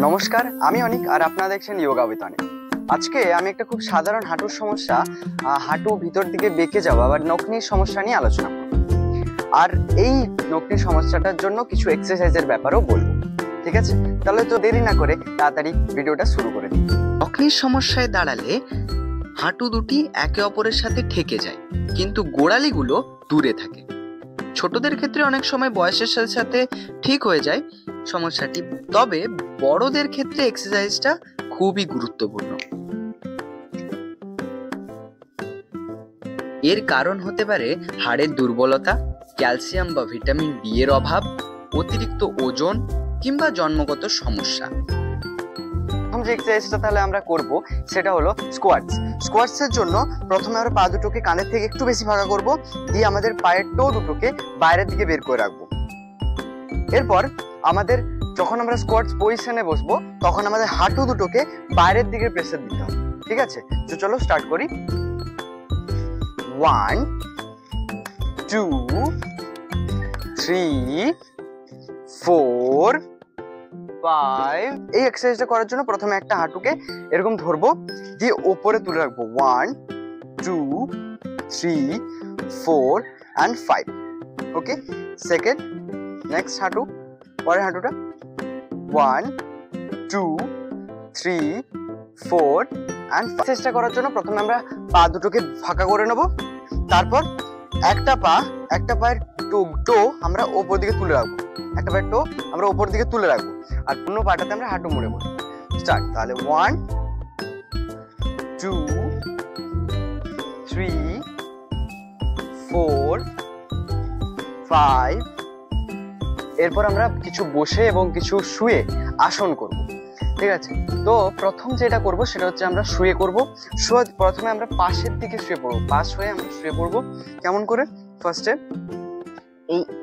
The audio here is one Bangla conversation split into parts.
নমস্কার, আমি অনিক আর আপনারা দেখছেন যোগা উইথ অনিক। আজকে আমি একটা খুব সাধারণ হাঁটুর সমস্যা, হাঁটু ভিতর দিকে বেঁকে যাওয়া বা নকনির সমস্যা নিয়ে আলোচনা করব। আর এই নকনির সমস্যাটার জন্য কিছু এক্সারসাইজের ব্যাপারেও বলবো। ঠিক আছে, তাহলে তো দেরি না করে তাড়াতাড়ি ভিডিওটা শুরু করে দিই। নকনির সমস্যায় দাঁড়ালে হাঁটু দুটি একে অপরের সাথে ঠেকে যায়, কিন্তু গোড়ালিগুলো দূরে থাকে। ছোটদের ক্ষেত্রে অনেক সময় বয়সের সাথে সাথে ঠিক হয়ে যায় সমস্যাটি, তবে বড়দের ক্ষেত্রে এক্সারসাইজটা খুবই গুরুত্বপূর্ণ। এর কারণ হতে পারে হাড়ের দুর্বলতা, ক্যালসিয়াম বা ভিটামিন ডি এর অভাব, অতিরিক্ত ওজন কিংবা জন্মগত সমস্যা। প্রথম যে এক্সারসাইজটা তাহলে আমরা করব সেটা হলো স্কোয়াটস। স্কোয়াটসের জন্য প্রথমে আমরা পা দুটোকে কানের থেকে একটু বেশি ফাঁকা করব, দিয়ে আমাদের পায়ের টো দুটোকে বাইরের দিকে বের করে রাখবো। এরপর আমাদের যখন আমরা স্কোয়াটস পজিশনে বসবো তখন আমাদের হাঁটু দুটোকে বাইরের দিকে প্রেসার দিতে হবে। ঠিক আছে, তো চলো স্টার্ট করি। 1 2 3 4 5। এই এক্সারসাইজটা করার জন্য প্রথমে একটা হাঁটুকে এরকম ধরবো, দিয়ে উপরে তুলে রাখবো। 1 2 3 4 and 5। ওকে, সেকেন্ড নেক্সট হাঁটু, পরের হাঁটুটা 1 2 3 4 and 5। চেষ্টা করার জন্য প্রথমে আমরা পা দুটোকে ফাঁকা করে নেব, তারপর একটা পায়ের টো আমরা ওপর দিকে তুলে রাখবো, একটা পায়ের টো আমরা ওপর দিকে তুলে রাখবো, আর অন্য পাটাতে আমরা হাঁটু মুড়ে বসবো। স্টার্ট, তাহলে 1 2 3 4 5। এরপর আমরা কিছু বসে এবং কিছু শুয়ে আসন করব। ঠিক আছে, তো প্রথম যেটা করব সেটা হচ্ছে আমরা শুয়ে করব। প্রথমে আমরা পাশের দিকে শুয়ে পড়বো, পাশ হয়ে আমরা শুয়ে পড়বো। কেমন করে? ফার্স্টে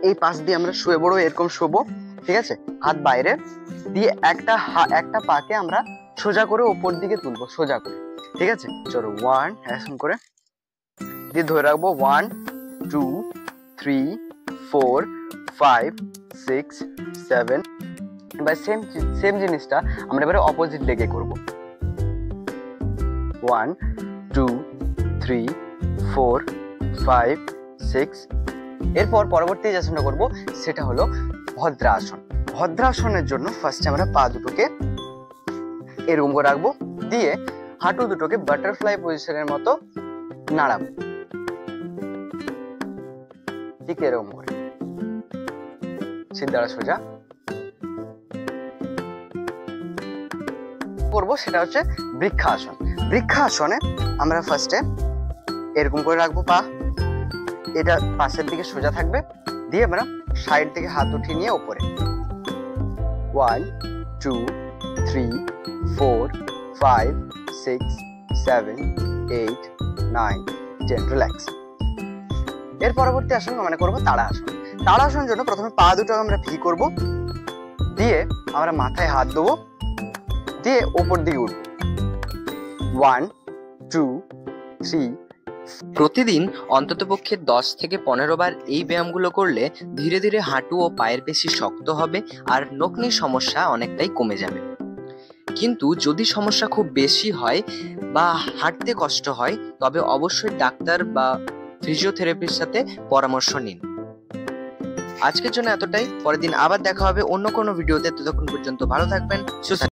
এই পাশ দিয়ে আমরা শুয়ে পড়বো, এরকম শোবো। ঠিক আছে, হাত বাইরে দিয়ে একটা পাকে আমরা সোজা করে ওপর দিকে তুলবো, সোজা করে। ঠিক আছে, চলো 1 এরকম করে দিয়ে ধরে রাখবো। 1 2 3 4 5 6 7। এবার সেম জিনিসটা আমরা এবারে অপোজিট লেগে করব। 1 2 3 4 5 6। এরপর পরবর্তী যে আসনটা করব সেটা হলো ভদ্রাসন। ভদ্রাসনের জন্য ফার্স্টে আমরা পা দুটোকে এরকম করে রাখবো, দিয়ে হাঁটু দুটোকে বাটারফ্লাই পজিশনের মতো নাড়াবো। ঠিক এরকম করে সিদ্ধারা সোজা করবো, সেটা হচ্ছে বৃক্ষাসন। বৃক্ষাসনে আমরা ফার্স্টে এরকম করে রাখবো, পা এটা পাশের দিকে সোজা থাকবে, দিয়ে আমরা সাইড থেকে হাত উঠিয়ে নিয়ে উপরে 1 2 3 4 5 6 7 8 9 10। রিল্যাক্স। এর পরবর্তী আসন মানে করবো তাড়াসন। তাড়াসন জন্য প্রথমে পা দুটো আমরা ভি করব, দিয়ে আমরা মাথায় হাত দেবো, দিয়ে ওপর দিকে উঠবো। 1 2 3। প্রতিদিন অন্ততপক্ষে 10 থেকে 15 বার এই ব্যায়ামগুলো করলে ধীরে ধীরে হাঁটু ও পায়ের পেশি শক্ত হবে আর নকনির সমস্যা অনেকটাই কমে যাবে। কিন্তু যদি সমস্যা খুব বেশি হয় বা হাঁটতে কষ্ট হয়, তবে অবশ্যই ডাক্তার বা ফিজিওথেরাপির সাথে পরামর্শ নিন। আজকের জন্য এতটাই, পরের দিন আবার দেখা হবে অন্য কোনো ভিডিওতে। ততক্ষণ পর্যন্ত ভালো থাকবেন, সুস্থ